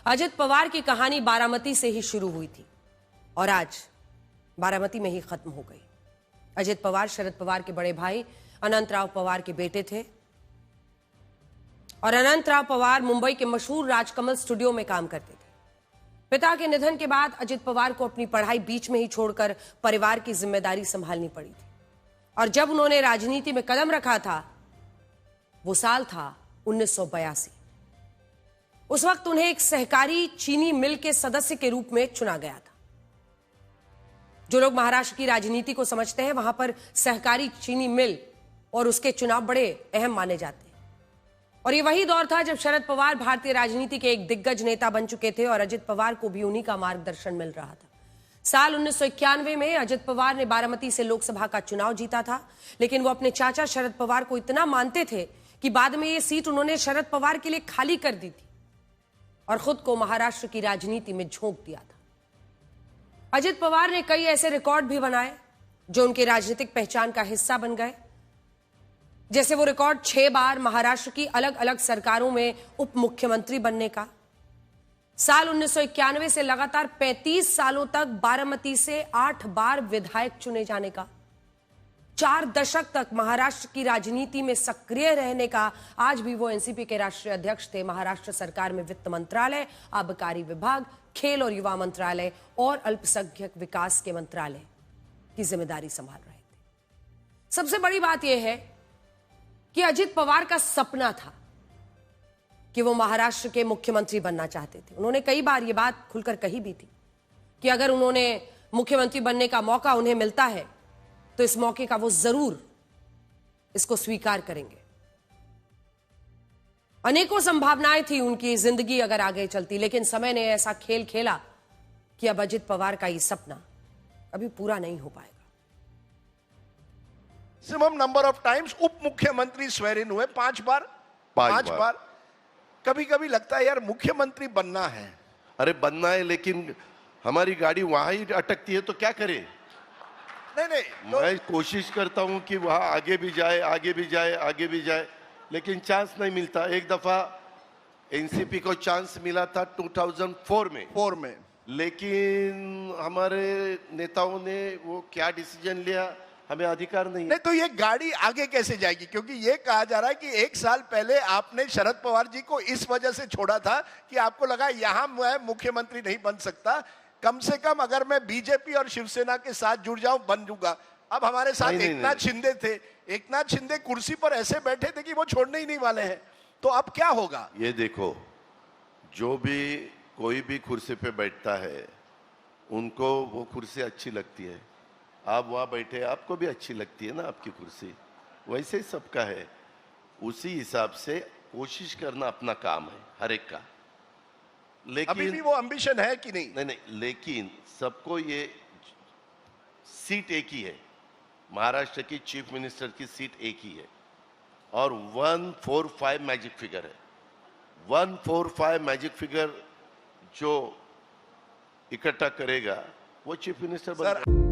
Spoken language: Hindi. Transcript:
अजित पवार की कहानी बारामती से ही शुरू हुई थी और आज बारामती में ही खत्म हो गई। अजित पवार शरद पवार के बड़े भाई अनंतराव पवार के बेटे थे और अनंतराव पवार मुंबई के मशहूर राजकमल स्टूडियो में काम करते थे। पिता के निधन के बाद अजित पवार को अपनी पढ़ाई बीच में ही छोड़कर परिवार की जिम्मेदारी संभालनी पड़ी थी और जब उन्होंने राजनीति में कदम रखा था वो साल था 1982। उस वक्त उन्हें एक सहकारी चीनी मिल के सदस्य के रूप में चुना गया था। जो लोग महाराष्ट्र की राजनीति को समझते हैं वहां पर सहकारी चीनी मिल और उसके चुनाव बड़े अहम माने जाते हैं और ये वही दौर था जब शरद पवार भारतीय राजनीति के एक दिग्गज नेता बन चुके थे और अजित पवार को भी उन्हीं का मार्गदर्शन मिल रहा था। साल 1991 में अजित पवार ने बारामती से लोकसभा का चुनाव जीता था, लेकिन वो अपने चाचा शरद पवार को इतना मानते थे कि बाद में ये सीट उन्होंने शरद पवार के लिए खाली कर दी थी और खुद को महाराष्ट्र की राजनीति में झोंक दिया था। अजित पवार ने कई ऐसे रिकॉर्ड भी बनाए जो उनकी राजनीतिक पहचान का हिस्सा बन गए, जैसे वो रिकॉर्ड 6 बार महाराष्ट्र की अलग अलग सरकारों में उप मुख्यमंत्री बनने का, साल 1991 से लगातार 35 सालों तक बारामती से 8 बार विधायक चुने जाने का, 4 दशक तक महाराष्ट्र की राजनीति में सक्रिय रहने का। आज भी वो एनसीपी के राष्ट्रीय अध्यक्ष थे। महाराष्ट्र सरकार में वित्त मंत्रालय, आबकारी विभाग, खेल और युवा मंत्रालय और अल्पसंख्यक विकास के मंत्रालय की जिम्मेदारी संभाल रहे थे। सबसे बड़ी बात यह है कि अजित पवार का सपना था कि वो महाराष्ट्र के मुख्यमंत्री बनना चाहते थे। उन्होंने कई बार ये बात खुलकर कही भी थी कि अगर उन्होंने मुख्यमंत्री बनने का मौका उन्हें मिलता है तो इस मौके का वो जरूर इसको स्वीकार करेंगे। अनेकों संभावनाएं थी उनकी जिंदगी अगर आगे चलती, लेकिन समय ने ऐसा खेल खेला कि अब अजित पवार का ये सपना कभी पूरा नहीं हो पाएगा। मैक्सिमम नंबर ऑफ टाइम्स उप मुख्यमंत्री स्वेर इन हुए 5 बार। 5 बार। कभी कभी लगता है यार मुख्यमंत्री बनना है। अरे बनना है, लेकिन हमारी गाड़ी वहां ही अटकती है तो क्या करें। नहीं तो मैं कोशिश करता हूं कि वहां आगे भी जाए, आगे भी जाए, आगे भी जाए, लेकिन चांस नहीं मिलता। एक दफा एनसीपी को चांस मिला था 2004 में, लेकिन हमारे नेताओं ने वो क्या डिसीजन लिया हमें अधिकार नहीं। तो ये गाड़ी आगे कैसे जाएगी, क्योंकि ये कहा जा रहा है कि 1 साल पहले आपने शरद पवार जी को इस वजह से छोड़ा था कि आपको लगा यहां मैं मुख्यमंत्री नहीं बन सकता, कम से कम अगर मैं बीजेपी और शिवसेना के साथ जुड़ जाऊं बन जाऊंगा। अब हमारे साथ एकनाथ शिंदे थे, एकनाथ शिंदे कुर्सी पर ऐसे बैठे थे कि वो छोड़ने ही नहीं वाले हैं। तो अब क्या होगा? ये देखो, जो भी कोई भी कुर्सी पे बैठता है उनको वो कुर्सी अच्छी लगती है। आप वहां बैठे, आपको भी अच्छी लगती है ना आपकी कुर्सी, वैसे ही सबका है। उसी हिसाब से कोशिश करना अपना काम है हर एक का। लेकिन अभी भी वो एम्बिशन है कि नहीं? नहीं, लेकिन सबको ये सीट एक ही है। महाराष्ट्र की चीफ मिनिस्टर की सीट एक ही है और 145 मैजिक फिगर है। 145 मैजिक फिगर जो इकट्ठा करेगा वो चीफ मिनिस्टर बनेगा।